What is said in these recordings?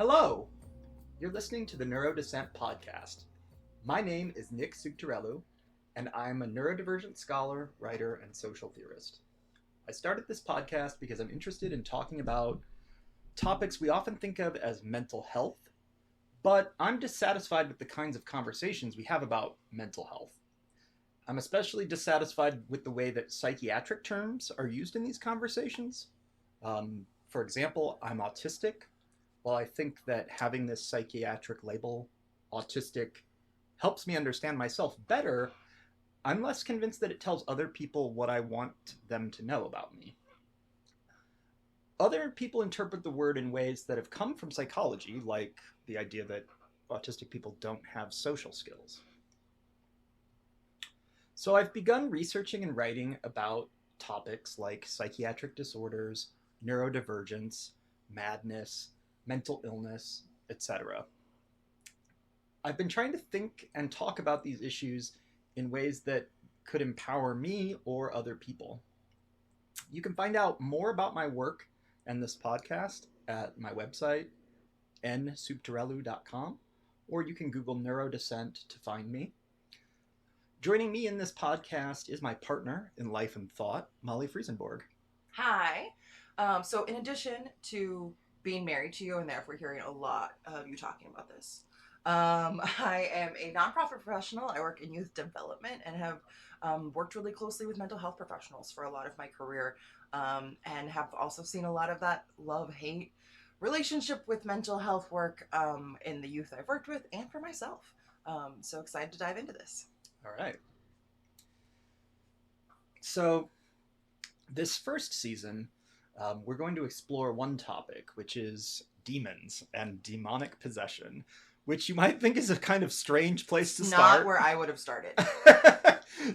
Hello! You're listening to the Neurodissent podcast. My name is Nic Subtirelu, and I'm a neurodivergent scholar, writer, and social theorist. I started this podcast because I'm interested in talking about topics we often think of as mental health, but I'm dissatisfied with the kinds of conversations we have about mental health. I'm especially dissatisfied with the way that psychiatric terms are used in these conversations. For example, I'm autistic. While I think that having this psychiatric label, autistic, helps me understand myself better, I'm less convinced that it tells other people what I want them to know about me. Other people interpret the word in ways that have come from psychology, like the idea that autistic people don't have social skills. So I've begun researching and writing about topics like psychiatric disorders, neurodivergence, madness, mental illness, etc. I've been trying to think and talk about these issues in ways that could empower me or other people. You can find out more about my work and this podcast at my website, nsubtirelu.com, or you can Google neurodissent to find me. Joining me in this podcast is my partner in life and thought, Molly Friesenborg. Hi. So in addition to being married to you, and therefore hearing a lot of you talking about this, I am a nonprofit professional. I work in youth development and have worked really closely with mental health professionals for a lot of my career, and have also seen a lot of that love-hate relationship with mental health work in the youth I've worked with and for myself. So excited to dive into this. All right. So this first season, we're going to explore one topic, which is demons and demonic possession, which you might think is a kind of strange place to start. Not where I would have started.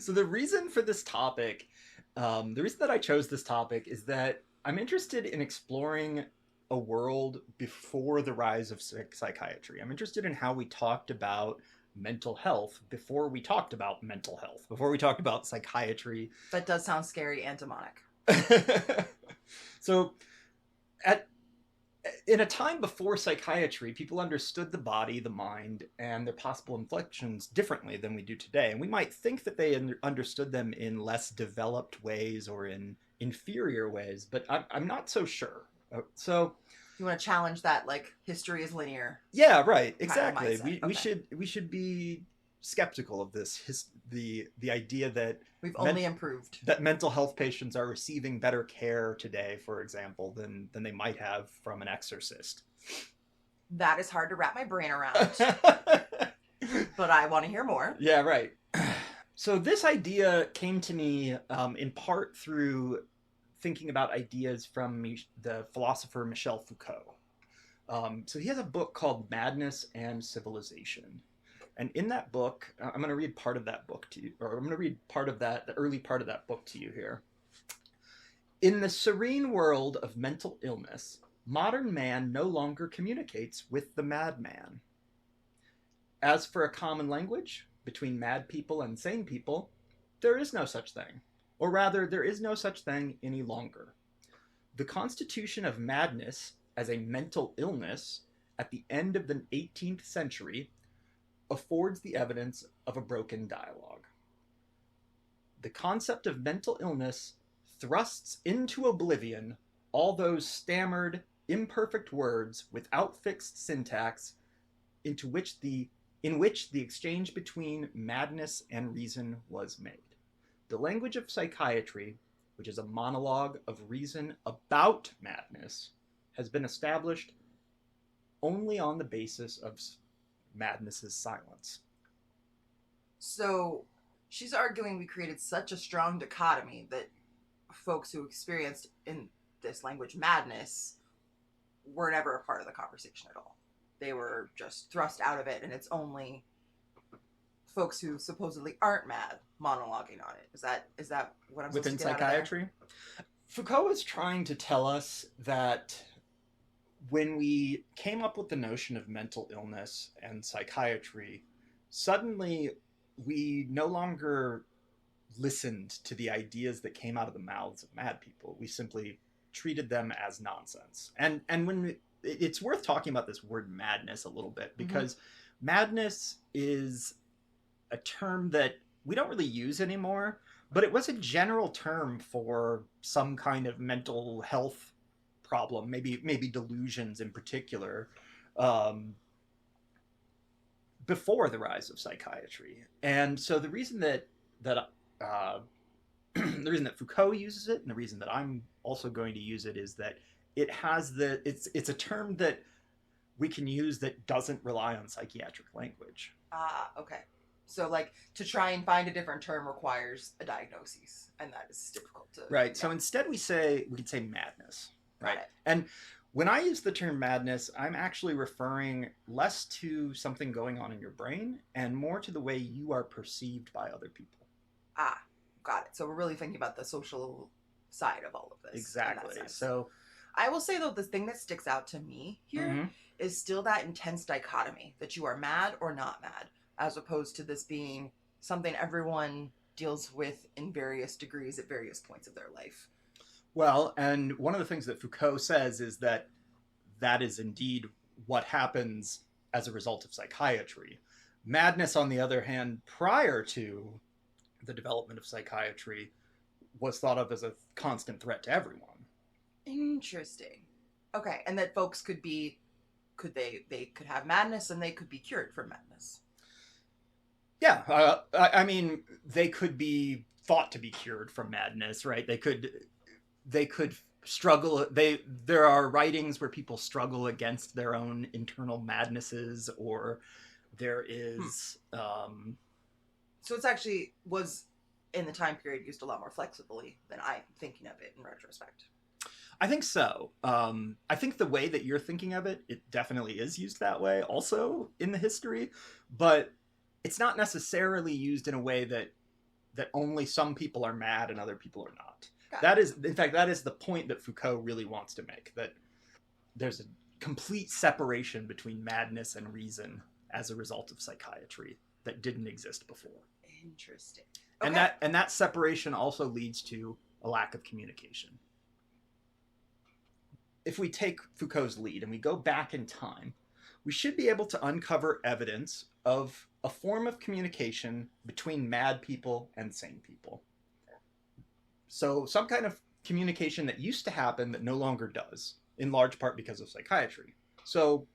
So the reason for this topic, the reason that I chose this topic is that I'm interested in exploring a world before the rise of psychiatry. I'm interested in how we talked about mental health before we talked about mental health, before we talked about psychiatry. That does sound scary and demonic. So in a time before psychiatry, people understood the body, the mind, and their possible inflections differently than we do today. And we might think that they understood them in less developed ways or in inferior ways, but I'm not so sure. So you want to challenge that, like, history is linear? Yeah, right. Exactly. We should be skeptical of this. The idea that we've only improved, that mental health patients are receiving better care today, for example, than they might have from an exorcist. That is hard to wrap my brain around, but I want to hear more. Yeah, right. So this idea came to me in part through thinking about ideas from the philosopher Michel Foucault. So he has a book called Madness and Civilization. And in that book, I'm going to read part of that book to you, or I'm going to read part of that, the early part of that book to you here. In the serene world of mental illness, modern man no longer communicates with the madman. As for a common language between mad people and sane people, there is no such thing. Or rather, there is no such thing any longer. The constitution of madness as a mental illness at the end of the 18th century affords the evidence of a broken dialogue. The concept of mental illness thrusts into oblivion all those stammered, imperfect words without fixed syntax in which the exchange between madness and reason was made. The language of psychiatry, which is a monologue of reason about madness, has been established only on the basis of madness's silence. So she's arguing we created such a strong dichotomy that folks who experienced in this language madness were never a part of the conversation at all. They were just thrust out of it, and it's only folks who supposedly aren't mad monologuing on it. Is that what I'm supposed within to get psychiatry? Out of there? Foucault is trying to tell us that when we came up with the notion of mental illness and psychiatry, suddenly we no longer listened to the ideas that came out of the mouths of mad people. We simply treated them as nonsense. And when it's worth talking about this word madness a little bit, because madness is a term that we don't really use anymore, but it was a general term for some kind of mental health problem, maybe delusions in particular, before the rise of psychiatry. And so the reason that the reason that Foucault uses it, and the reason that I'm also going to use it, is that it's a term that we can use that doesn't rely on psychiatric language. Okay. So, like, to try and find a different term requires a diagnosis, and that is difficult to... Right. Yeah. So instead we could say madness. Right. Got it. And when I use the term madness, I'm actually referring less to something going on in your brain and more to the way you are perceived by other people. Got it. So we're really thinking about the social side of all of this. Exactly. So I will say, though, the thing that sticks out to me here is still that intense dichotomy that you are mad or not mad, as opposed to this being something everyone deals with in various degrees at various points of their life. Well, and one of the things that Foucault says is that is indeed what happens as a result of psychiatry. Madness, on the other hand, prior to the development of psychiatry, was thought of as a constant threat to everyone. Interesting. Okay, and that folks could have madness and they could be cured from madness. Yeah, I mean, they could be thought to be cured from madness, right? They could struggle. There are writings where people struggle against their own internal madnesses, or there is. So it's actually was in the time period used a lot more flexibly than I'm thinking of it in retrospect. I think so. I think the way that you're thinking of it, it definitely is used that way also in the history, but it's not necessarily used in a way that only some people are mad and other people are not. That is the point that Foucault really wants to make, that there's a complete separation between madness and reason as a result of psychiatry that didn't exist before. Interesting. Okay. And that separation also leads to a lack of communication. If we take Foucault's lead and we go back in time, we should be able to uncover evidence of a form of communication between mad people and sane people. So some kind of communication that used to happen that no longer does, in large part because of psychiatry. So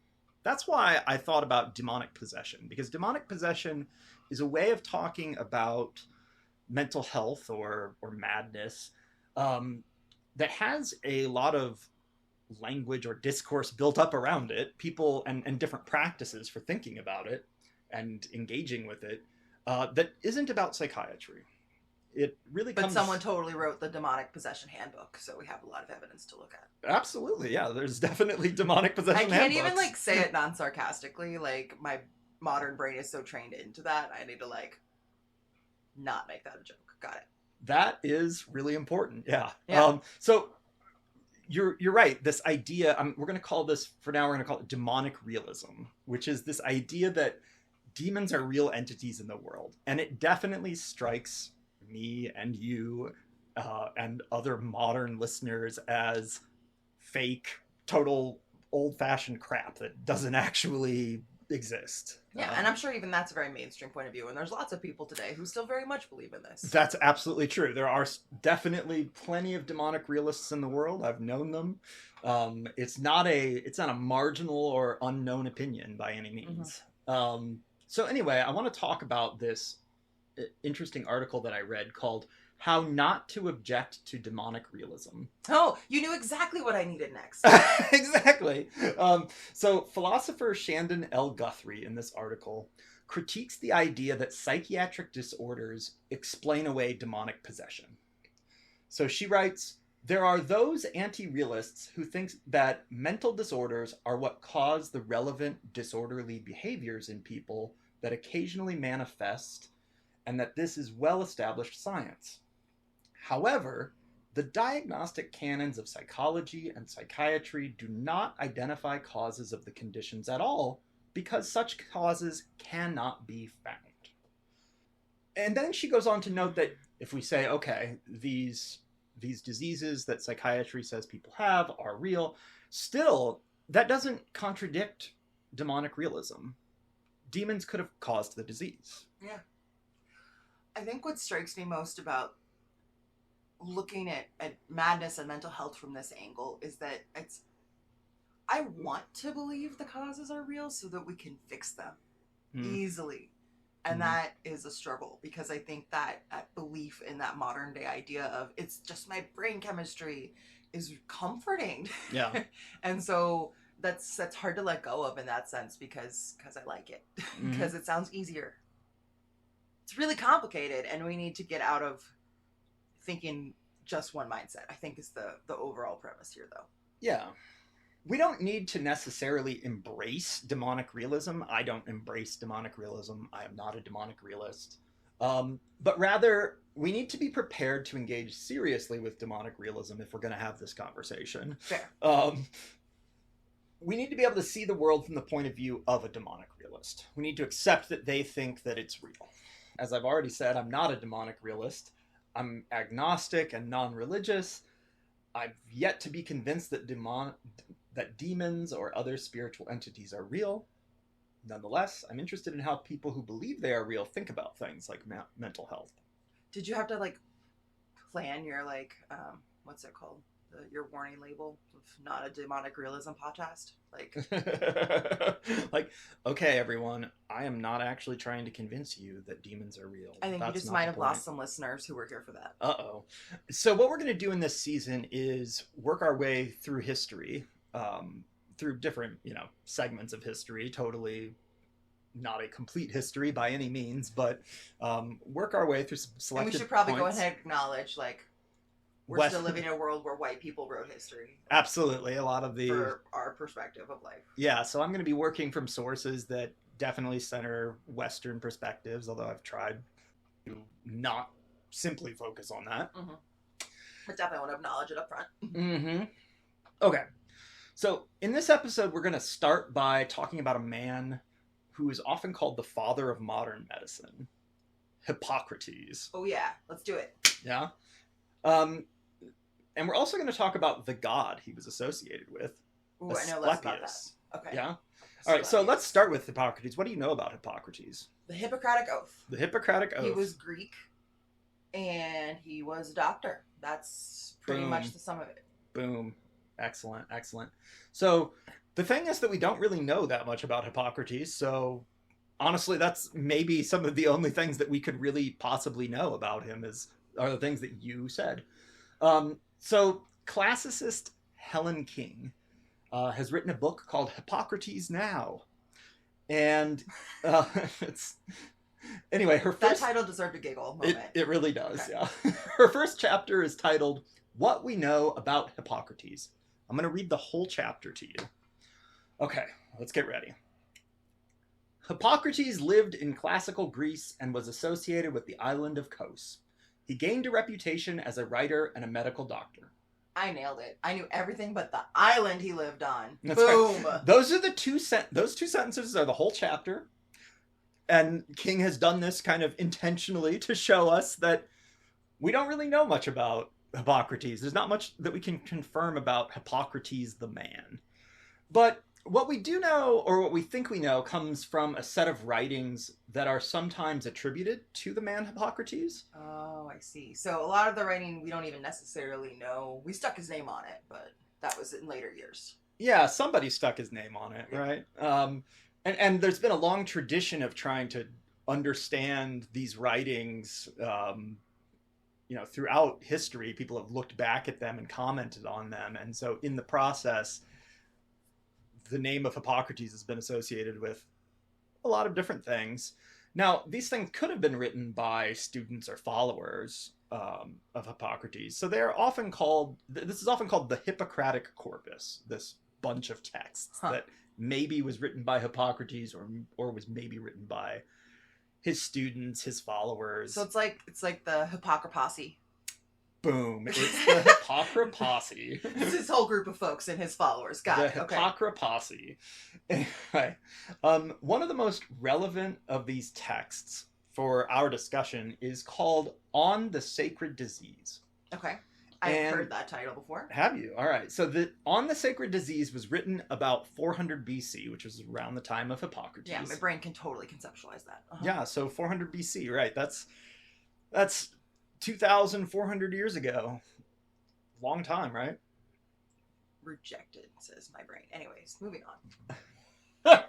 that's why I thought about demonic possession, because demonic possession is a way of talking about mental health or madness that has a lot of language or discourse built up around it, people and different practices for thinking about it and engaging with it, that isn't about psychiatry. It really comes... But someone totally wrote the demonic possession handbook, so we have a lot of evidence to look at. Absolutely, yeah. There's definitely demonic possession handbooks. I can't even say it non-sarcastically. My modern brain is so trained into that. I need to not make that a joke. Got it. That is really important. Yeah. So you're right. This idea, we're going to call it demonic realism, which is this idea that demons are real entities in the world. And it definitely strikes me and you and other modern listeners as fake, total old-fashioned crap that doesn't actually exist. Yeah, and I'm sure even that's a very mainstream point of view, and there's lots of people today who still very much believe in this. That's absolutely true. There are definitely plenty of demonic realists in the world. I've known them. It's not a marginal or unknown opinion by any means. So anyway, I want to talk about this interesting article that I read called "How Not to Object to Demonic Realism." Oh, you knew exactly what I needed next. Exactly. So philosopher Shandon L. Guthrie in this article critiques the idea that psychiatric disorders explain away demonic possession. So she writes, "There are those anti-realists who think that mental disorders are what cause the relevant disorderly behaviors in people that occasionally manifest, and that this is well-established science. However, the diagnostic canons of psychology and psychiatry do not identify causes of the conditions at all, because such causes cannot be found." And then she goes on to note that if we say, okay, these diseases that psychiatry says people have are real, still that doesn't contradict demonic realism. Demons could have caused the disease. Yeah. I think what strikes me most about looking at madness and mental health from this angle is that I want to believe the causes are real so that we can fix them easily. And that is a struggle, because I think that belief in that modern day idea of it's just my brain chemistry is comforting. Yeah. And so that's hard to let go of in that sense, because I like it. Because it sounds easier. It's really complicated, and we need to get out of thinking just one mindset, I think, is the overall premise here, though. Yeah. We don't need to necessarily embrace demonic realism. I don't embrace demonic realism. I am not a demonic realist. But rather, we need to be prepared to engage seriously with demonic realism if we're going to have this conversation. Fair. We need to be able to see the world from the point of view of a demonic realist. We need to accept that they think that it's real. As I've already said, I'm not a demonic realist. I'm agnostic and non-religious. I've yet to be convinced that demons or other spiritual entities are real. Nonetheless, I'm interested in how people who believe they are real think about things like mental health. Did you have to plan your what's it called? Your warning label of not a demonic realism podcast? Okay, everyone, I am not actually trying to convince you that demons are real. I think you just might have lost some listeners who were here for that. Uh-oh. So what we're going to do in this season is work our way through history, through different, segments of history, totally not a complete history by any means, but work our way through some selected And we should probably points. go ahead and acknowledge, we're still living in a world where white people wrote history. Absolutely. A lot of for our perspective of life. Yeah, so I'm going to be working from sources that definitely center Western perspectives, although I've tried to not simply focus on that. I definitely want to acknowledge it up front. Okay. So in this episode, we're going to start by talking about a man who is often called the father of modern medicine, Hippocrates. Oh yeah, let's do it. Yeah. And we're also going to talk about the god he was associated with, Ooh, I know less about that. Okay. Yeah. All right, so let's start with Hippocrates. What do you know about Hippocrates? The Hippocratic Oath. The Hippocratic Oath. He was Greek, and he was a doctor. That's pretty much the sum of it. Boom. Excellent, excellent. So the thing is that we don't really know that much about Hippocrates, so honestly, that's maybe some of the only things that we could really possibly know about him are the things that you said. So classicist Helen King has written a book called Hippocrates Now. And it's... Anyway, her first... That title deserved a giggle moment. It really does, okay. Yeah. Her first chapter is titled, What We Know About Hippocrates. I'm going to read the whole chapter to you. Okay, let's get ready. Hippocrates lived in classical Greece and was associated with the island of Kos. He gained a reputation as a writer and a medical doctor. I nailed it. I knew everything but the island he lived on. That's Boom. Right. Those are those two sentences are the whole chapter. And King has done this kind of intentionally to show us that we don't really know much about Hippocrates. There's not much that we can confirm about Hippocrates the man. But what we do know, or what we think we know, comes from a set of writings that are sometimes attributed to the man Hippocrates. Oh, I see. So a lot of the writing we don't even necessarily know. We stuck his name on it, but that was in later years. Yeah, somebody stuck his name on it, right? And there's been a long tradition of trying to understand these writings. Throughout history, people have looked back at them and commented on them. And so in the process, the name of Hippocrates has been associated with a lot of different things. Now, these things could have been written by students or followers of Hippocrates. So they're often called, this is often called the Hippocratic corpus, this bunch of texts that maybe was written by Hippocrates or was maybe written by his students, his followers. So it's like the Hippocraposse. Boom. It's the Hippocraposse. It's his whole group of folks and his followers. Got it. The Okay. Hippocraposse. Anyway, one of the most relevant of these texts for our discussion is called On the Sacred Disease. Okay. I've heard that title before. Have you? All right. So On the Sacred Disease was written about 400 BC, which was around the time of Hippocrates. Yeah, my brain can totally conceptualize that. Yeah, so 400 BC, right? That's 2,400 years ago. Long time, right? Rejected, says my brain. Anyways, moving on.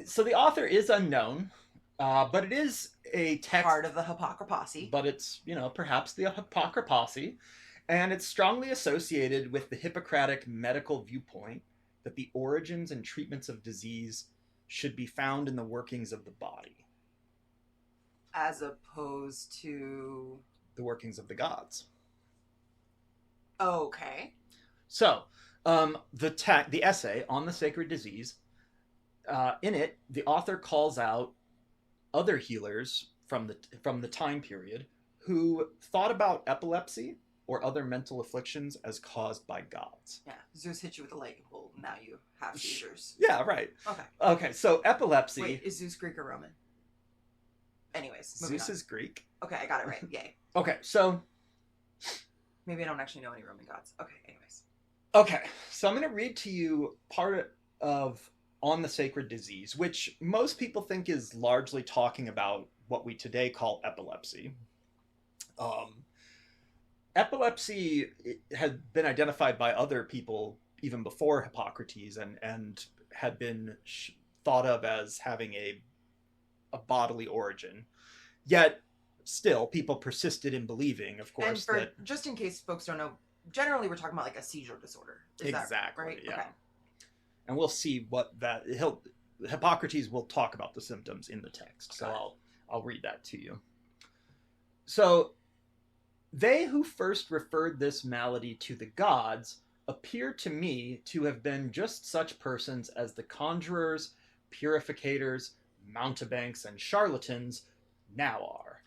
So the author is unknown, but it is a text. Part of the Hippocraposse. But it's, perhaps the Hippocraposse. And it's strongly associated with the Hippocratic medical viewpoint that the origins and treatments of disease should be found in the workings of the body. As opposed to... the workings of the gods. Okay. So, the essay on the sacred disease, in it, the author calls out other healers from the time period who thought about epilepsy or other mental afflictions as caused by gods. Yeah, Zeus hit you with a lightning bolt, now you have seizures. Yeah, right. Okay, so epilepsy... Wait, is Zeus Greek or Roman? Anyways, Zeus is Greek. Okay, I got it right. Yay. Okay, so... maybe I don't actually know any Roman gods. Okay, anyways. Okay, so I'm going to read to you part of On the Sacred Disease, which most people think is largely talking about what we today call epilepsy. Epilepsy had been identified by other people even before Hippocrates and had been thought of as having a bodily origin. Yet, still, people persisted in believing, of course, that... just in case folks don't know, generally we're talking about like a seizure disorder. Is that right? Yeah. Okay. And we'll see what that... Hippocrates will talk about the symptoms in the text, so I'll read that to you. So, they who first referred this malady to the gods appear to me to have been just such persons as the conjurers, purificators, mountebanks, and charlatans now are,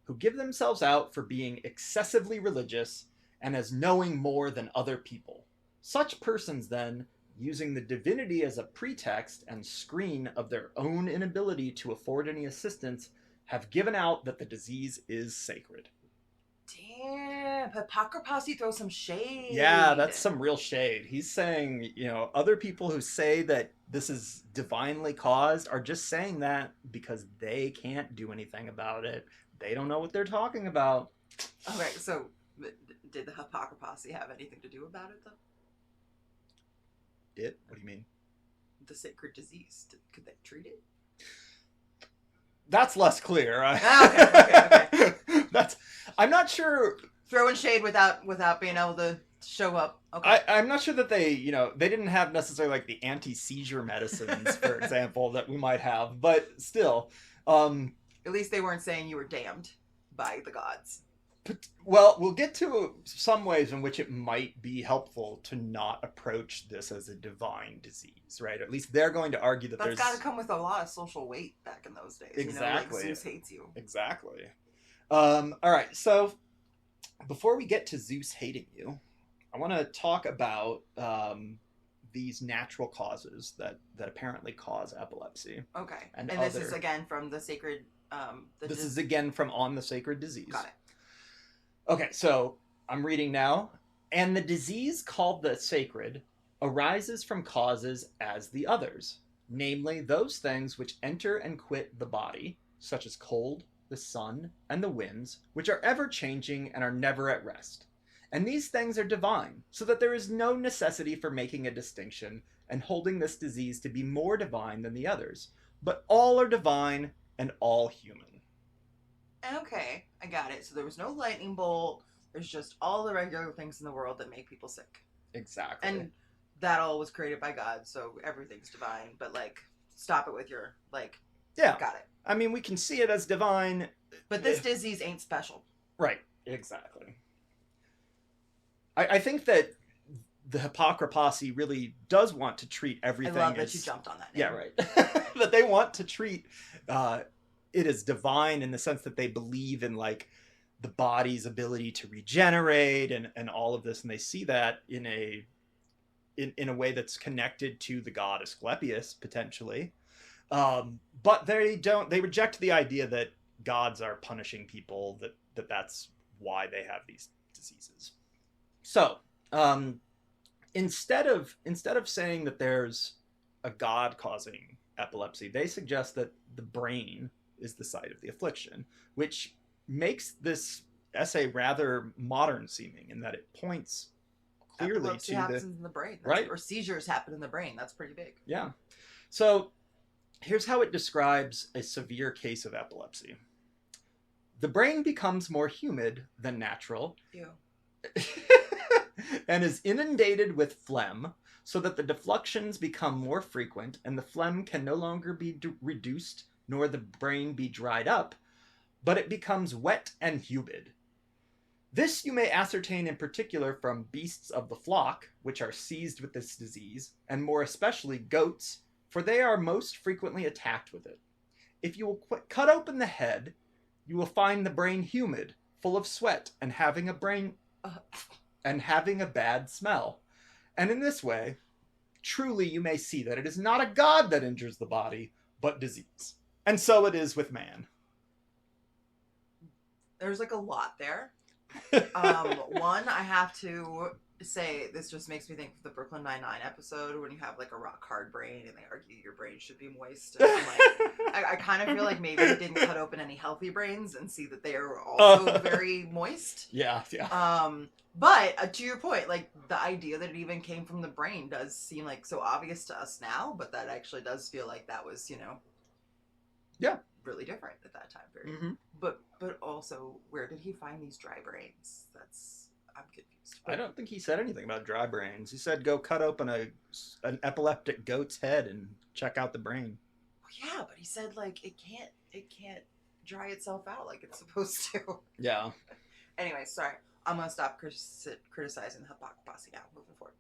who give themselves out for being excessively religious and as knowing more than other people. Such persons, then, using the divinity as a pretext and screen of their own inability to afford any assistance, have given out that the disease is sacred. Damn, Hippocraposse throws some shade. Yeah, that's some real shade. He's saying, other people who say that this is divinely caused are just saying that because they can't do anything about it. They don't know what they're talking about. Okay, so did the Hippocraposse have anything to do about it, though? What do you mean? The sacred disease. Could they treat it? That's less clear. Okay. I'm not sure. Throwing shade without being able to show up. Okay. I'm not sure that they didn't have necessarily like the anti-seizure medicines, for example, that we might have, but still. At least they weren't saying you were damned by the gods. Well, we'll get to some ways in which it might be helpful to not approach this as a divine disease, right? At least they're going to argue that that's got to come with a lot of social weight back in those days. Exactly. Zeus hates you. Exactly. All right. So before we get to Zeus hating you, I want to talk about these natural causes that apparently cause epilepsy. Okay. And this is again from the sacred. This is again from On the Sacred Disease. Got it. Okay, so I'm reading now. And the disease called the sacred arises from causes as the others, namely those things which enter and quit the body, such as cold, the sun, and the winds, which are ever changing and are never at rest. And these things are divine, so that there is no necessity for making a distinction and holding this disease to be more divine than the others, but all are divine and all human. Okay, I got it. So there was no lightning bolt. There's just all the regular things in the world that make people sick. Exactly. And that all was created by God, so everything's divine. But, stop it with your, yeah. Got it. I mean, we can see it as divine. But this disease ain't special. Right, exactly. I think that the Hippocraposse really does want to treat everything I love that you jumped on that name. Yeah, right. That they want to treat it as divine in the sense that they believe in the body's ability to regenerate and all of this, and they see that in a way that's connected to the god Asclepius potentially, but they reject the idea that gods are punishing people, that's why they have these diseases. So, instead of saying that there's a god causing epilepsy, they suggest that the brain is the site of the affliction, which makes this essay rather modern seeming in that it points clearly epilepsy to happens in the brain, right, or seizures happen in the brain. That's pretty big. Yeah. So here's how it describes a severe case of epilepsy. The brain becomes more humid than natural. Ew. And is inundated with phlegm, so that the defluxions become more frequent, and the phlegm can no longer be reduced, nor the brain be dried up, but it becomes wet and humid. This you may ascertain in particular from beasts of the flock, which are seized with this disease, and more especially goats, for they are most frequently attacked with it. If you will cut open the head, you will find the brain humid, full of sweat, and having a bad smell. And in this way, truly you may see that it is not a god that injures the body, but disease. And so it is with man. There's like a lot there. One, I have to say, this just makes me think of the Brooklyn Nine-Nine episode when you have like a rock hard brain and they argue your brain should be moist. And I kind of feel like maybe they didn't cut open any healthy brains and see that they are also very moist. Yeah. But to your point, like the idea that it even came from the brain does seem like so obvious to us now, but that actually does feel like that was, really different at that time period. Mm-hmm. But also, where did he find these dry brains? I'm confused. I don't think he said anything about dry brains. He said go cut open an epileptic goat's head and check out the brain. Well, yeah, but he said like it can't dry itself out like it's supposed to. Yeah. Anyway, sorry. I'm gonna stop criticizing the Hippocraposse now. Moving forward.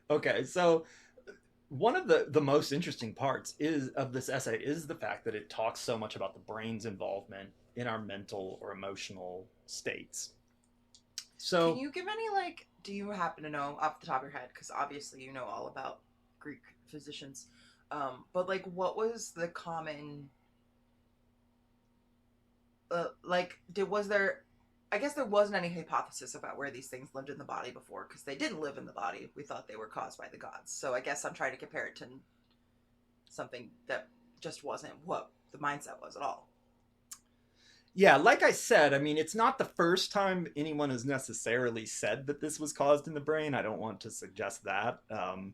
Okay, so one of the most interesting parts of this essay is the fact that it talks so much about the brain's involvement in our mental or emotional states. So, can you give any do you happen to know off the top of your head, because obviously you know all about Greek physicians, but what was the common I guess there wasn't any hypothesis about where these things lived in the body before, because they didn't live in the body. We thought they were caused by the gods. So I guess I'm trying to compare it to something that just wasn't what the mindset was at all. Yeah, like I said, I mean, it's not the first time anyone has necessarily said that this was caused in the brain. I don't want to suggest that, or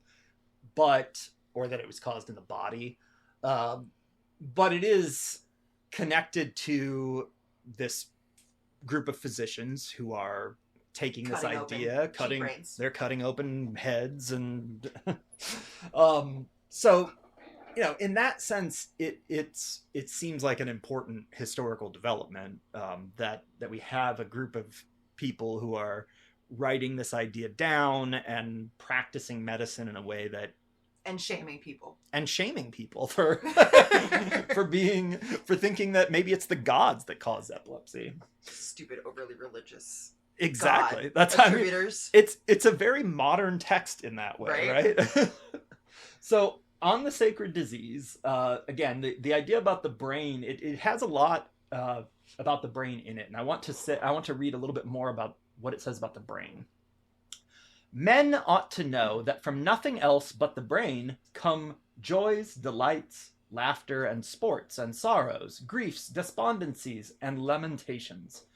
that it was caused in the body. But it is connected to this group of physicians who are taking this idea, they're cutting open heads, and so in that sense, it seems like an important historical development, that we have a group of people who are writing this idea down and practicing medicine in a way that and shaming people for for thinking that maybe it's the gods that cause epilepsy. Stupid, overly religious. Exactly. God That's attributors. It's a very modern text in that way, right? So on the sacred disease, again, the idea about the brain, it has a lot about the brain in it, and I want to read a little bit more about what it says about the brain. Men ought to know that from nothing else but the brain come joys, delights, laughter, and sports, and sorrows, griefs, despondencies, and lamentations.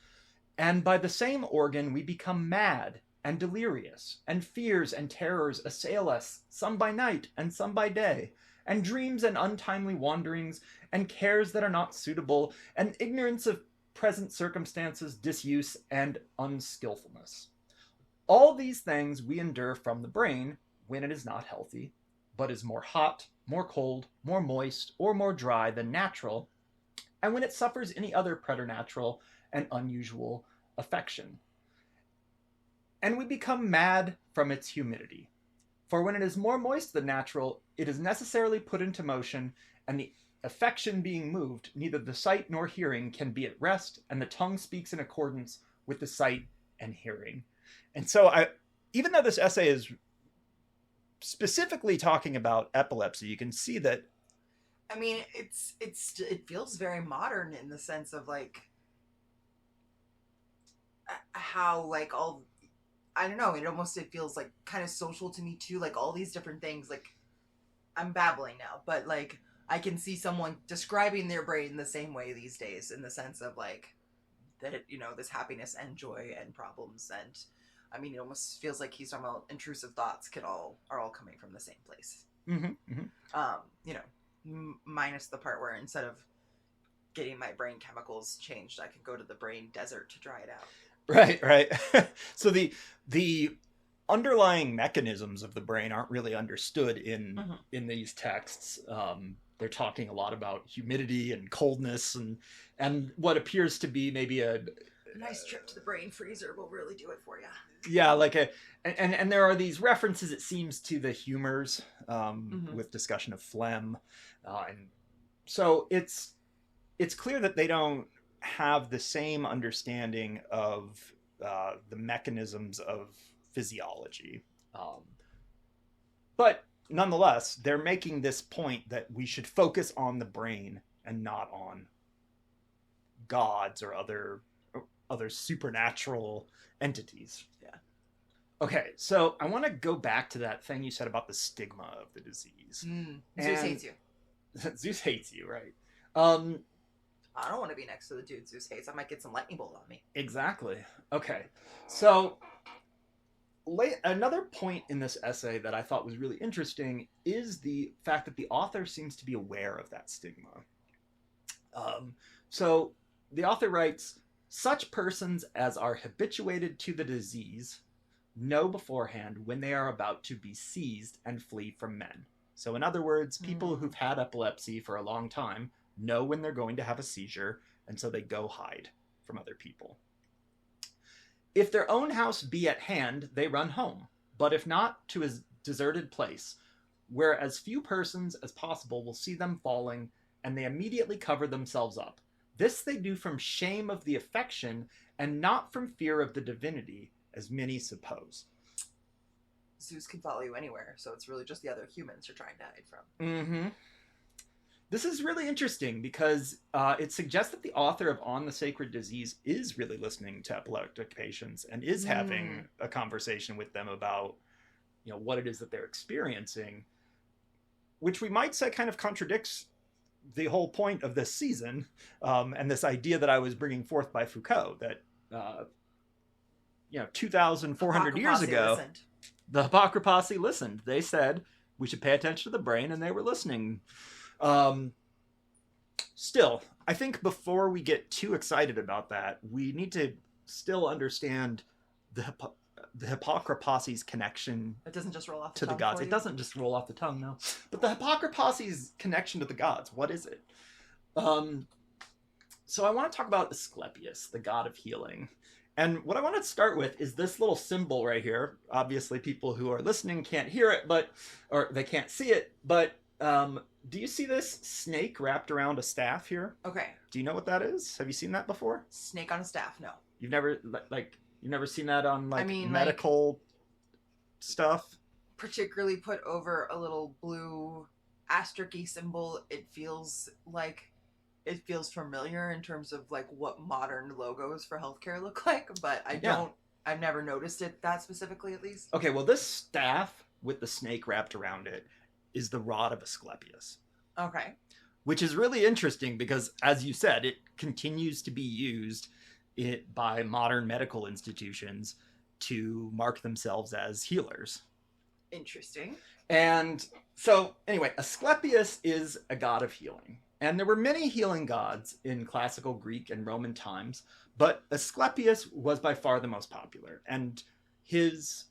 And by the same organ we become mad and delirious, and fears and terrors assail us, some by night and some by day, and dreams and untimely wanderings, and cares that are not suitable, and ignorance of present circumstances, disuse, and unskillfulness. All these things we endure from the brain when it is not healthy, but is more hot, more cold, more moist, or more dry than natural, and when it suffers any other preternatural and unusual affection. And we become mad from its humidity. For when it is more moist than natural, it is necessarily put into motion, and the affection being moved, neither the sight nor hearing can be at rest, and the tongue speaks in accordance with the sight and hearing. And so even though this essay is specifically talking about epilepsy, you can see that. I mean, it feels very modern in the sense of how like all, I don't know, it feels like kind of social to me too, like all these different things, like I'm babbling now, but like I can see someone describing their brain the same way these days, in the sense of like that, this happiness and joy and problems, and I mean, it almost feels like he's talking about intrusive thoughts are all coming from the same place. Minus the part where instead of getting my brain chemicals changed, I can go to the brain desert to dry it out. Right. So the underlying mechanisms of the brain aren't really understood in these texts. They're talking a lot about humidity and coldness and what appears to be maybe a nice trip to the brain freezer will really do it for you. Yeah, like and there are these references, it seems, to the humors with discussion of phlegm, and so it's clear that they don't have the same understanding of the mechanisms of physiology, but nonetheless, they're making this point that we should focus on the brain and not on gods or other supernatural entities. Yeah. Okay, so I want to go back to that thing you said about the stigma of the disease. Zeus hates you. Zeus hates you, right? I don't want to be next to the dude Zeus hates. I might get some lightning bolt on me. Exactly. Okay, so another point in this essay that I thought was really interesting is the fact that the author seems to be aware of that stigma. So the author writes, such persons as are habituated to the disease know beforehand when they are about to be seized and flee from men. So in other words, people who've had epilepsy for a long time know when they're going to have a seizure, and so they go hide from other people. If their own house be at hand, they run home, but if not, to a deserted place, where as few persons as possible will see them falling, and they immediately cover themselves up. This they do from shame of the affection, and not from fear of the divinity, as many suppose. Zeus can follow you anywhere, so it's really just the other humans you're trying to hide from. This is really interesting because it suggests that the author of On the Sacred Disease is really listening to epileptic patients and is having a conversation with them about, what it is that they're experiencing, which we might say kind of contradicts the whole point of this season, and this idea that I was bringing forth by Foucault, that 2,400 years ago, the Hippocraposse listened. They said we should pay attention to the brain, and they were listening. Still, I think before we get too excited about that, we need to still understand the Hippocraposse's connection. It doesn't just roll off to the gods. It doesn't just roll off the tongue, no. But the Hippocraposse's connection to the gods, what is it? So I want to talk about Asclepius, the god of healing. And what I want to start with is this little symbol right here. Obviously, people who are listening can't hear it, or they can't see it, but do you see this snake wrapped around a staff here? Okay. Do you know what that is? Have you seen that before? Snake on a staff, no. You've never seen that on medical stuff? Particularly put over a little blue asterisk-y symbol, it feels familiar in terms of like what modern logos for healthcare look like, but I've never noticed it that specifically, at least. Okay, well, this staff with the snake wrapped around it is the rod of Asclepius. Okay. Which is really interesting because, as you said, it continues to be used by modern medical institutions to mark themselves as healers. Interesting. And so, anyway, Asclepius is a god of healing. And there were many healing gods in classical Greek and Roman times, but Asclepius was by far the most popular. And his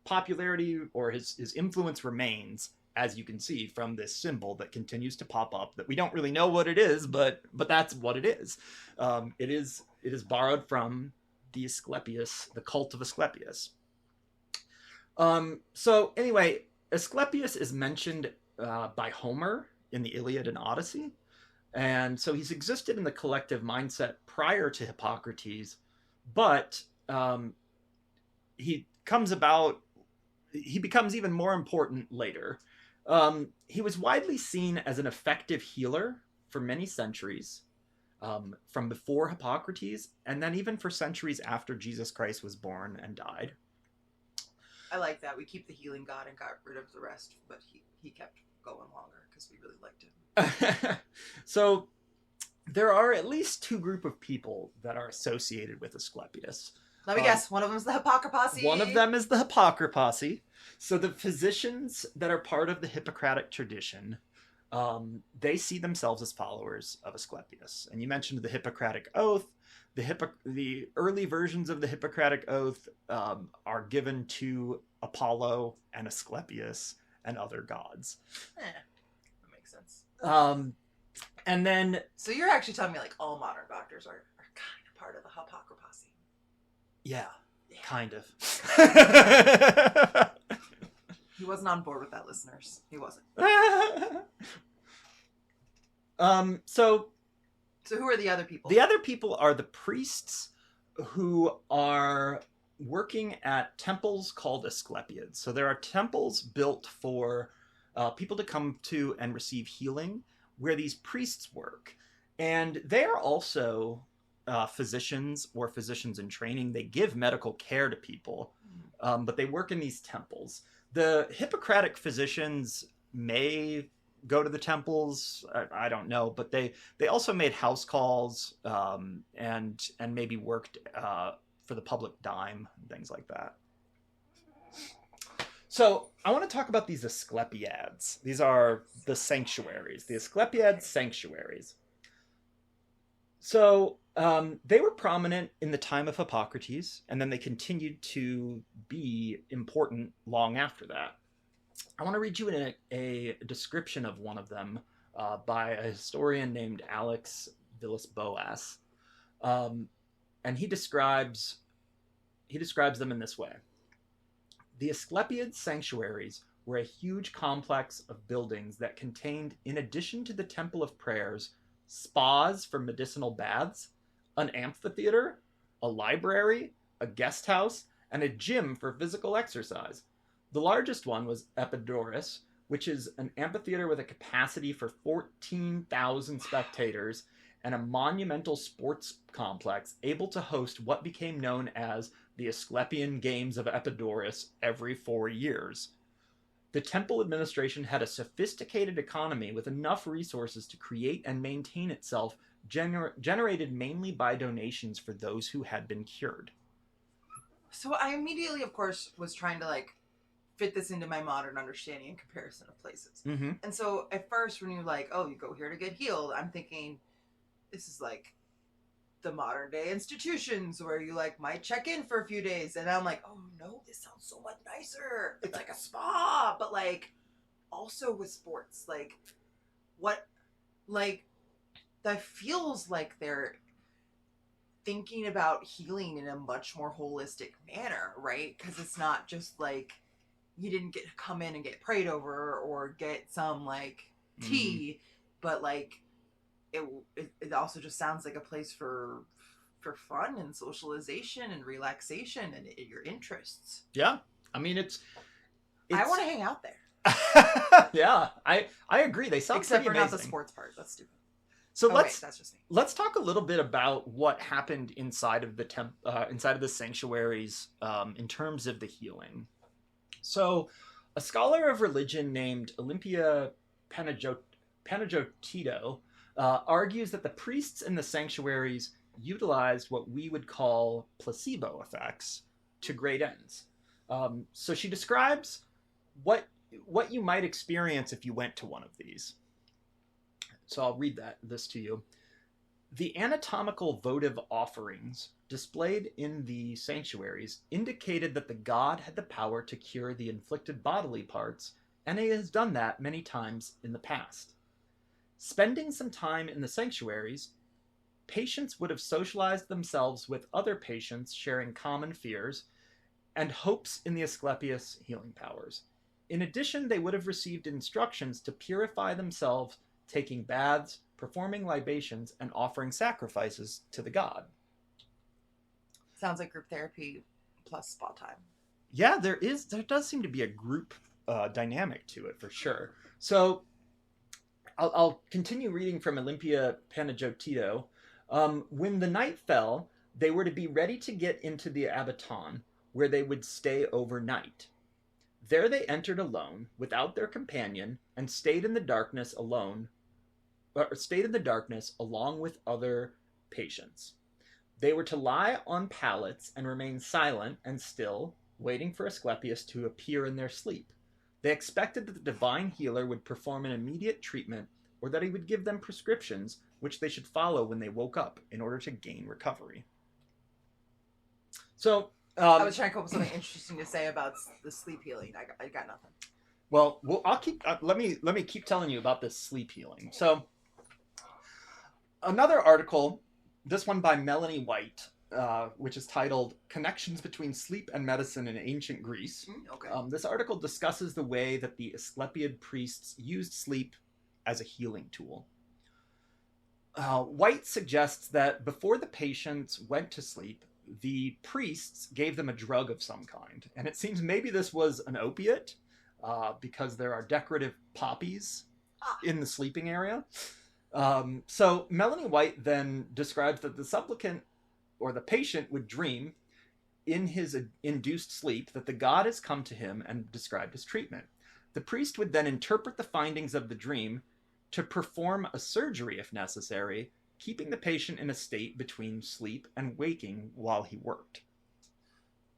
popularity or his influence remains, as you can see from this symbol that continues to pop up, that we don't really know what it is, but that's what it is. It is borrowed from the Asclepius, the cult of Asclepius. So anyway, Asclepius is mentioned by Homer in the Iliad and Odyssey. And so he's existed in the collective mindset prior to Hippocrates, but he becomes even more important later. He was widely seen as an effective healer for many centuries. from before Hippocrates, and then even for centuries after Jesus Christ was born and died. I like that. We keep the healing god and got rid of the rest, but he kept going longer because we really liked him. So there are at least two group of people that are associated with Asclepius. Let me guess. One of them is the Hippocraposse. One of them is the Hippocraposse. So the physicians that are part of the Hippocratic tradition, they see themselves as followers of Asclepius. And you mentioned the Hippocratic Oath. The early versions of the Hippocratic Oath are given to Apollo and Asclepius and other gods. That makes sense. And then... So you're actually telling me like all modern doctors are kind of part of the Hippocraposse. Yeah, kind of. He wasn't on board with that, listeners. He wasn't. So who are the other people? The other people are the priests who are working at temples called Asclepiads. So there are temples built for people to come to and receive healing, where these priests work. And they are also physicians or physicians in training. They give medical care to people, but they work in these temples. The Hippocratic physicians may go to the temples. I don't know, but they also made house calls and maybe worked for the public dime and things like that. So I want to talk about these Asclepiads. These are the sanctuaries, the Asclepiad sanctuaries. So they were prominent in the time of Hippocrates, and then they continued to be important long after that. I want to read you a description of one of them by a historian named Alex Villas-Boas. And he describes them in this way. The Asclepiad sanctuaries were a huge complex of buildings that contained, in addition to the Temple of Prayers, spas for medicinal baths, an amphitheater, a library, a guest house, and a gym for physical exercise. The largest one was Epidaurus, which is an amphitheater with a capacity for 14,000 spectators and a monumental sports complex able to host what became known as the Asclepian Games of Epidaurus every 4 years. The temple administration had a sophisticated economy with enough resources to create and maintain itself, generated mainly by donations for those who had been cured. So I immediately, of course, was trying to fit this into my modern understanding and comparison of places. Mm-hmm. And so at first when you're like, oh, you go here to get healed, I'm thinking this is like the modern day institutions where you might check in for a few days. And I'm like, oh no, this sounds so much nicer. It's like a spa, but also with sports. That feels like they're thinking about healing in a much more holistic manner, right? Because it's not just you didn't get to come in and get prayed over or get some tea, but it also just sounds like a place for fun and socialization and relaxation and your interests. Yeah, I mean it's I want to hang out there. Yeah, I agree. They sound except pretty for amazing. not the sports part. That's stupid. So that's just me. Let's talk a little bit about what happened inside of the sanctuaries in terms of the healing. So, a scholar of religion named Olympia Panagiotido argues that the priests in the sanctuaries utilized what we would call placebo effects to great ends. So she describes what you might experience if you went to one of these. So I'll read this to you. The anatomical votive offerings displayed in the sanctuaries indicated that the god had the power to cure the inflicted bodily parts, and he has done that many times in the past. Spending some time in the sanctuaries, patients would have socialized themselves with other patients sharing common fears and hopes in the Asclepius healing powers. In addition, they would have received instructions to purify themselves, taking baths, performing libations, and offering sacrifices to the god. Sounds like group therapy plus spa time. Yeah, there does seem to be a group dynamic to it for sure. So I'll continue reading from Olympia Panagiotido. When the night fell, they were to be ready to get into the abaton, where they would stay overnight. There they entered alone, without their companion, and stayed in the darkness alone, or stayed in the darkness along with other patients. They were to lie on pallets and remain silent and still, waiting for Asclepius to appear in their sleep. They expected that the divine healer would perform an immediate treatment, or that he would give them prescriptions which they should follow when they woke up in order to gain recovery. So, I was trying to come up with something interesting to say about the sleep healing. I got nothing. Well, I'll keep. Let me keep telling you about this sleep healing. So, another article, this one by Melanie White, which is titled "Connections Between Sleep and Medicine in Ancient Greece." Okay. This article discusses the way that the Asclepiad priests used sleep as a healing tool. White suggests that before the patients went to sleep, the priests gave them a drug of some kind. And it seems maybe this was an opiate, because there are decorative poppies in the sleeping area. So Melanie White then describes that the supplicant or the patient would dream in his induced sleep that the god has come to him and described his treatment. The priest would then interpret the findings of the dream to perform a surgery if necessary, keeping the patient in a state between sleep and waking while he worked.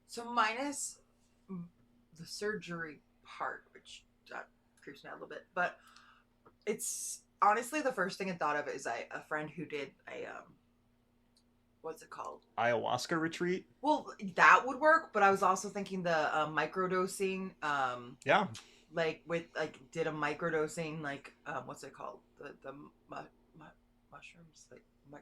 So minus the surgery part, which creeps me out a little bit, but it's honestly the first thing I thought of is a friend who did a what's it called? Ayahuasca retreat? Well, that would work, but I was also thinking the microdosing. Yeah. Like did a microdosing what's it called? The mushrooms,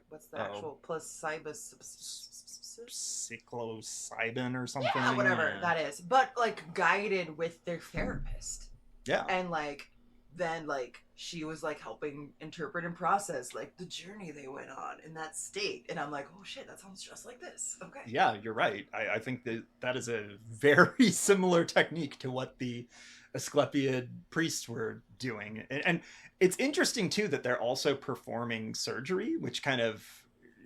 what's the actual psilocybin or something? Yeah, whatever that is. But guided with their therapist. Yeah. And then she was helping interpret and process the journey they went on in that state, and I'm like, oh shit, that sounds just like this. Okay. Yeah, you're right. I think that is a very similar technique to what the Asclepiad priests were doing, and it's interesting too that they're also performing surgery, which kind of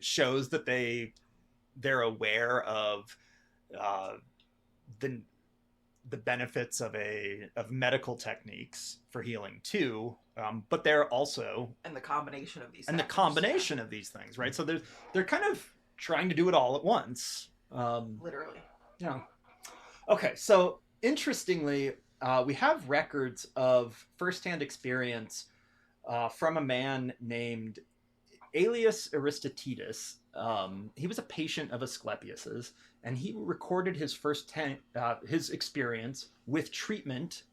shows that they're aware of the benefits of medical techniques for healing too, but they're also the combination of these things, right? So they're kind of trying to do it all at once, literally. Yeah. Okay, so interestingly, we have records of firsthand experience from a man named Aelius Aristides. He was a patient of Asclepius's, and he recorded his his experience with treatment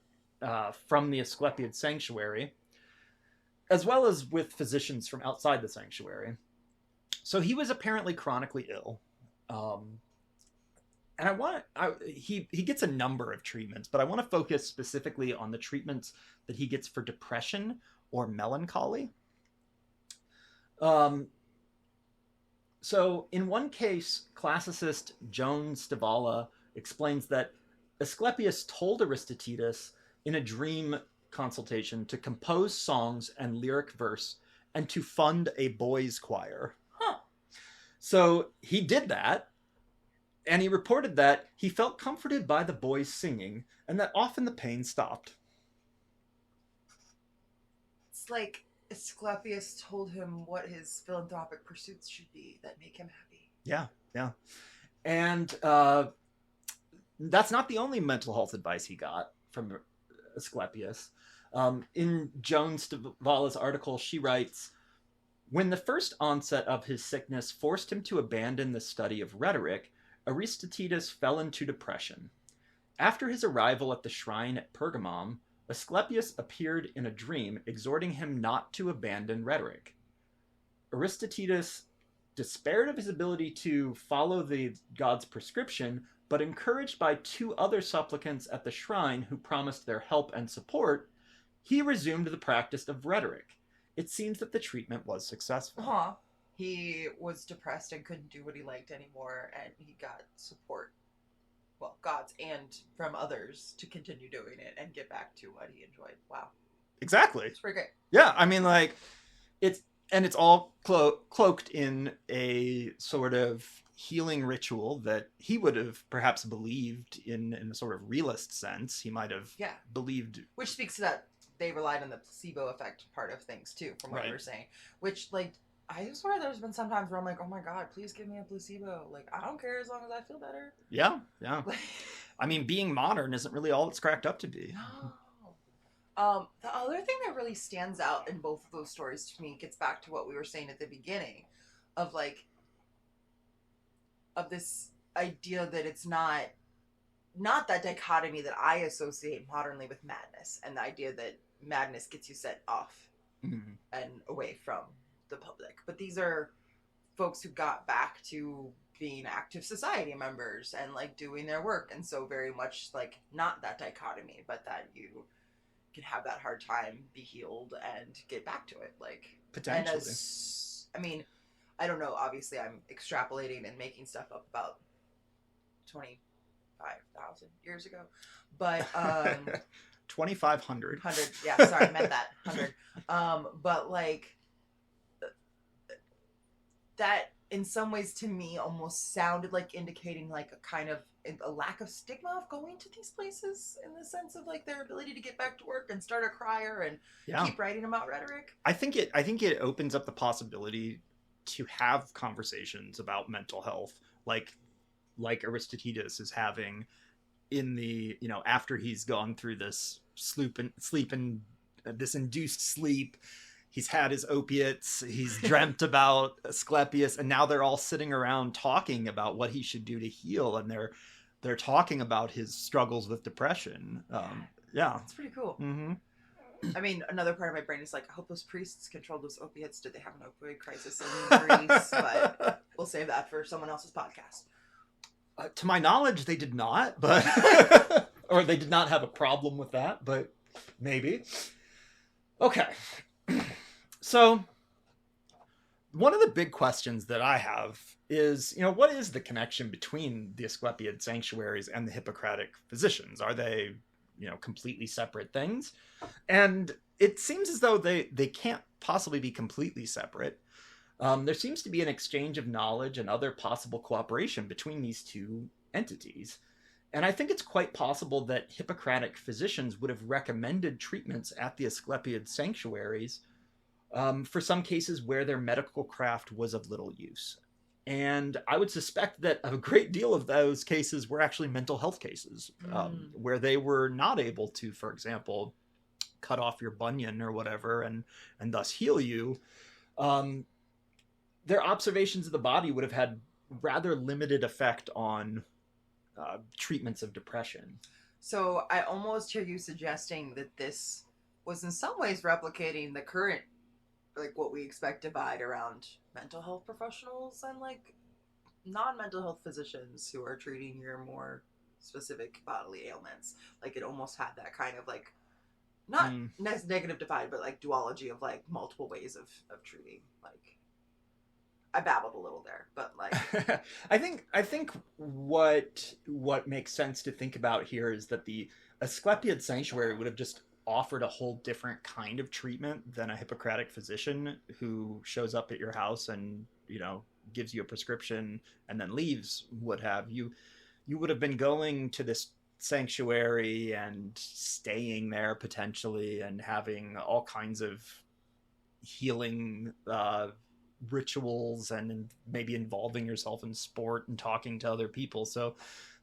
from the Asclepiad sanctuary, as well as with physicians from outside the sanctuary. So he was apparently chronically ill. And he gets a number of treatments, but I want to focus specifically on the treatments that he gets for depression or melancholy. So in one case, classicist Joan Stavala explains that Asclepius told Aristides in a dream consultation to compose songs and lyric verse and to fund a boys' choir. Huh. So he did that, and he reported that he felt comforted by the boys singing and that often the pain stopped. It's like Asclepius told him what his philanthropic pursuits should be that make him happy. Yeah. And that's not the only mental health advice he got from Asclepius. In Joan Stavala's article, she writes, when the first onset of his sickness forced him to abandon the study of rhetoric, Aristides fell into depression. After his arrival at the shrine at Pergamum, Asclepius appeared in a dream exhorting him not to abandon rhetoric. Aristides despaired of his ability to follow the god's prescription, but encouraged by two other supplicants at the shrine who promised their help and support, he resumed the practice of rhetoric. It seems that the treatment was successful. He was depressed and couldn't do what he liked anymore, and he got support, well, God's and from others, to continue doing it and get back to what he enjoyed. Wow. Exactly. It's pretty great. Yeah, I mean, And it's all cloaked in a sort of healing ritual that he would have perhaps believed in a sort of realist sense. He might have Yeah. believed. Which speaks to that they relied on the placebo effect part of things too, from what you were saying. Which, like, I swear there's been some times where I'm like, oh my God, please give me a placebo. Like, I don't care as long as I feel better. Yeah, yeah. I mean, being modern isn't really all it's cracked up to be. No. The other thing that really stands out in both of those stories to me gets back to what we were saying at the beginning of like, of this idea that it's not that dichotomy that I associate modernly with madness, and the idea that madness gets you set off and away from the public. But these are folks who got back to being active society members and like doing their work, and so very much like not that dichotomy, but that you can have that hard time, be healed, and get back to it. Like, potentially. I mean, I don't know. Obviously, I'm extrapolating and making stuff up about 25,000 years ago, but 2,500. 100. Yeah, sorry, I meant that 100. But like that, in some ways, to me, almost sounded like indicating like a kind of a lack of stigma of going to these places, in the sense of like their ability to get back to work and start a crier and keep writing about rhetoric. I think it opens up the possibility to have conversations about mental health, like Aristides is having in the, after he's gone through this this induced sleep. He's had his opiates, he's dreamt about Asclepius, and now they're all sitting around talking about what he should do to heal, and they're talking about his struggles with depression. Yeah. It's pretty cool. Mm-hmm. I mean, another part of my brain is like, I hope those priests controlled those opiates. Did they have an opioid crisis in Greece? But we'll save that for someone else's podcast. To my knowledge, they did not, but or they did not have a problem with that, but maybe. Okay. So one of the big questions that I have is, what is the connection between the Asclepiad sanctuaries and the Hippocratic physicians? Are they, completely separate things? And it seems as though they can't possibly be completely separate. There seems to be an exchange of knowledge and other possible cooperation between these two entities. And I think it's quite possible that Hippocratic physicians would have recommended treatments at the Asclepiad sanctuaries for some cases where their medical craft was of little use. And I would suspect that a great deal of those cases were actually mental health cases, where they were not able to, for example, cut off your bunion or whatever and thus heal you. Their observations of the body would have had rather limited effect on treatments of depression. So I almost hear you suggesting that this was in some ways replicating the current, like, what we expect divide around mental health professionals and like non-mental health physicians who are treating your more specific bodily ailments. Like, it almost had that kind of like, not negative divide, but like duology of like multiple ways of treating. Like, I babbled a little there, but like I think what makes sense to think about here is that the Asclepiad sanctuary would have just offered a whole different kind of treatment than a Hippocratic physician who shows up at your house and, gives you a prescription and then leaves would have. You would have been going to this sanctuary and staying there potentially and having all kinds of healing rituals and maybe involving yourself in sport and talking to other people. So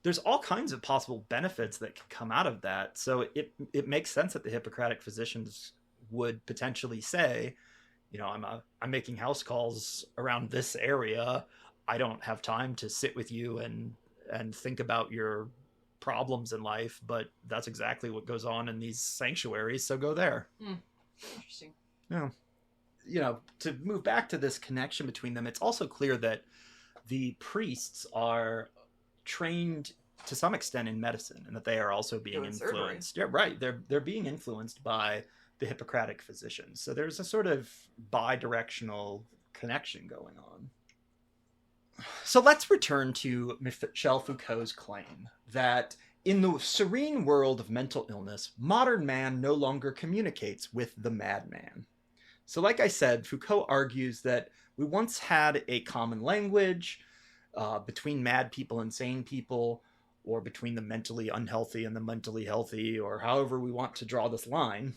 there's all kinds of possible benefits that can come out of that. So it makes sense that the Hippocratic physicians would potentially say, I'm making house calls around this area. I don't have time to sit with you and think about your problems in life, but that's exactly what goes on in these sanctuaries. So go there. Interesting. Yeah. To move back to this connection between them, it's also clear that the priests are trained to some extent in medicine and that they are also being influenced. Yeah, right. They're being influenced by the Hippocratic physicians. So there's a sort of bi-directional connection going on. So let's return to Michel Foucault's claim that in the serene world of mental illness, modern man no longer communicates with the madman. So like I said, Foucault argues that we once had a common language between mad people and sane people, or between the mentally unhealthy and the mentally healthy, or however we want to draw this line.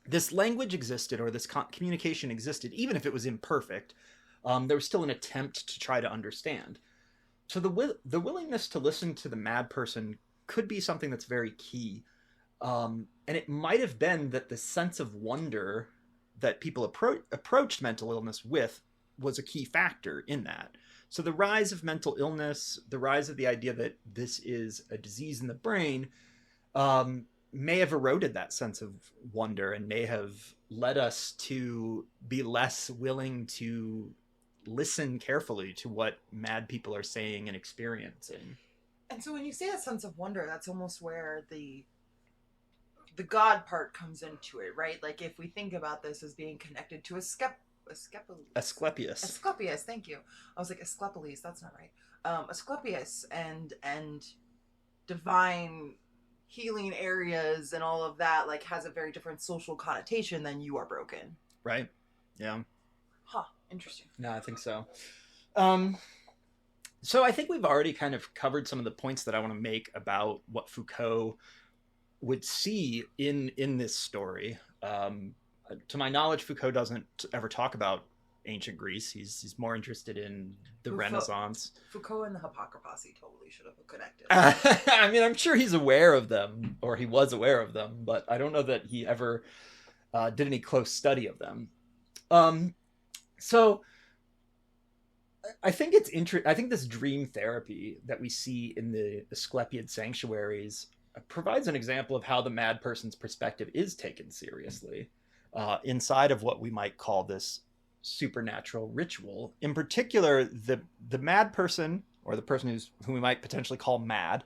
This language existed, or this communication existed, even if it was imperfect. There was still an attempt to try to understand. So the willingness to listen to the mad person could be something that's very key. And it might have been that the sense of wonder that people approached mental illness with was a key factor in that. So the rise of mental illness, the rise of the idea that this is a disease in the brain, may have eroded that sense of wonder and may have led us to be less willing to listen carefully to what mad people are saying and experiencing. And so when you say a sense of wonder, that's almost where the God part comes into it, right? Like if we think about this as being connected to Asclepius. Asclepius, thank you. I was like Asclepius, that's not right. Asclepius and divine healing areas and all of that like has a very different social connotation than you are broken. Right. Yeah. Huh. Interesting. No, I think so. So I think we've already kind of covered some of the points that I want to make about what Foucault would see in this story. To my knowledge, Foucault doesn't ever talk about ancient Greece. He's more interested in the Renaissance. Foucault and the Hippocraposse totally should have connected. I mean, I'm sure he's aware of them, or he was aware of them, but I don't know that he ever did any close study of them. So I think it's I think this dream therapy that we see in the Asclepiad sanctuaries provides an example of how the mad person's perspective is taken seriously inside of what we might call this supernatural ritual. In particular, the mad person, or the person whom we might potentially call mad,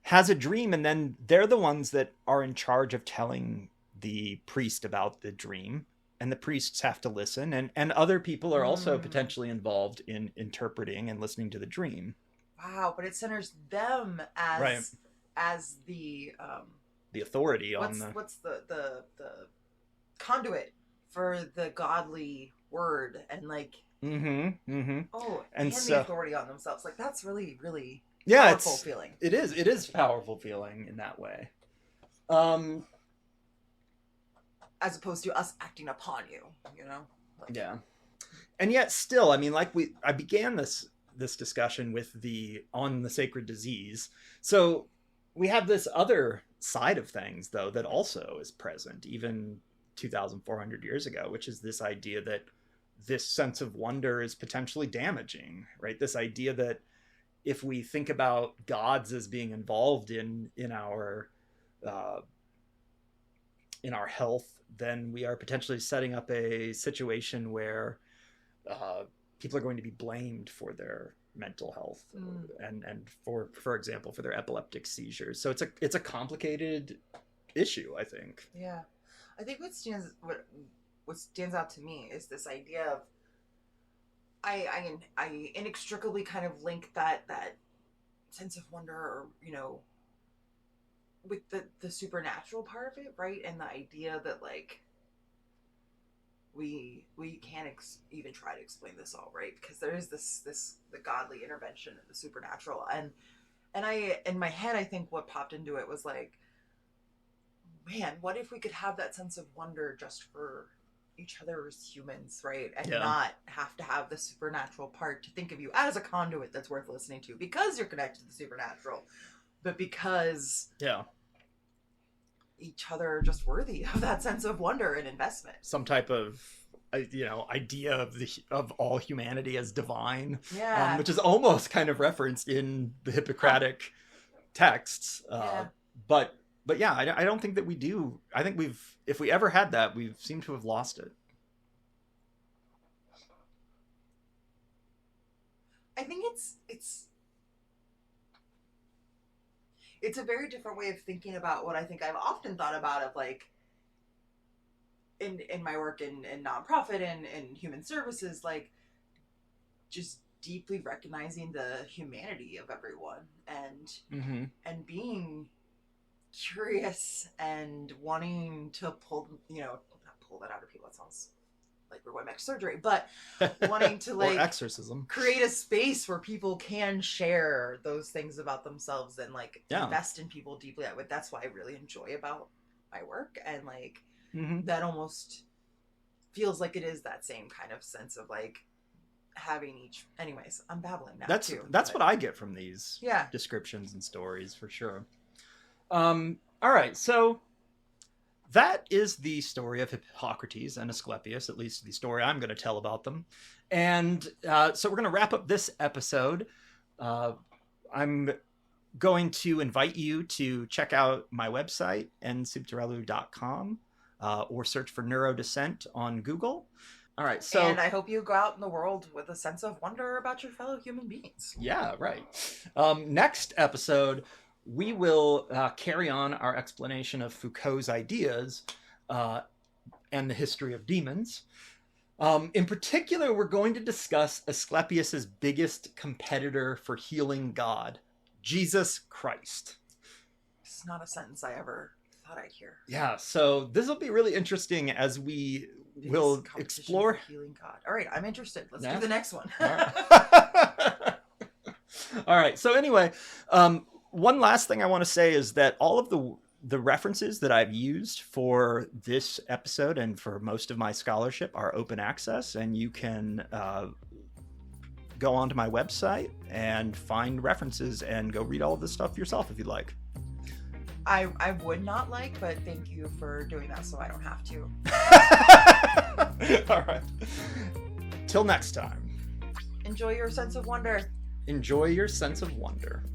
has a dream, and then they're the ones that are in charge of telling the priest about the dream, and the priests have to listen, and other people are also potentially involved in interpreting and listening to the dream. Wow, but it centers them as right. as the authority what's the conduit for the godly word, and like and the authority on themselves. Like that's really, really powerful feeling. It is powerful feeling in that way. As opposed to us acting upon you, you know? Like, yeah. And yet still, I mean, I began this discussion with on the sacred disease. So we have this other side of things, though, that also is present, even 2,400 years ago, which is this idea that this sense of wonder is potentially damaging, right? This idea that if we think about gods as being involved in our health, then we are potentially setting up a situation where people are going to be blamed for their mental health and for example, for their epileptic seizures. So it's a complicated issue, I think. Yeah. I think what stands out to me is this idea of I inextricably kind of link that sense of wonder, or, you know, with the supernatural part of it, right? And the idea that like we can't even try to explain this all, right? Because there is the godly intervention and the supernatural, and I, in my head, I think what popped into it was like, man, what if we could have that sense of wonder just for each other as humans, right? And not have to have the supernatural part to think of you as a conduit that's worth listening to because you're connected to the supernatural, but because each other are just worthy of that sense of wonder and investment. Some type of idea of all humanity as divine, which is almost kind of referenced in the Hippocratic texts. But yeah, I don't think that we do. I think if we ever had that, we've seemed to have lost it. I think it's a very different way of thinking about what I think I've often thought about, of like in my work in nonprofit and human services, like just deeply recognizing the humanity of everyone and being curious and wanting to pull that out of people. That sounds like we're going back to surgery, but wanting to or like exorcism. create a space where people can share those things about themselves and like invest in people deeply. That's what I really enjoy about my work, and like that almost feels like it is that same kind of sense of like having each. Anyways, I'm babbling now. That's what I get from these descriptions and stories for sure. All right, so that is the story of Hippocrates and Asclepius, at least the story I'm going to tell about them. And so we're going to wrap up this episode. I'm going to invite you to check out my website, nsubtirelu.com, or search for neurodissent on Google. All right, so... And I hope you go out in the world with a sense of wonder about your fellow human beings. Yeah, right. Next episode, we will carry on our explanation of Foucault's ideas and the history of demons. In particular, we're going to discuss Asclepius's biggest competitor for healing God, Jesus Christ. It's not a sentence I ever thought I'd hear. Yeah, so this will be really interesting as we will explore healing God. All right, I'm interested. Let's do the next one. All right. All right. So anyway, one last thing I want to say is that all of the references that I've used for this episode and for most of my scholarship are open access, and you can go onto my website and find references and go read all of this stuff yourself if you'd like. I would not like, but thank you for doing that so I don't have to. All right. Till next time. Enjoy your sense of wonder. Enjoy your sense of wonder.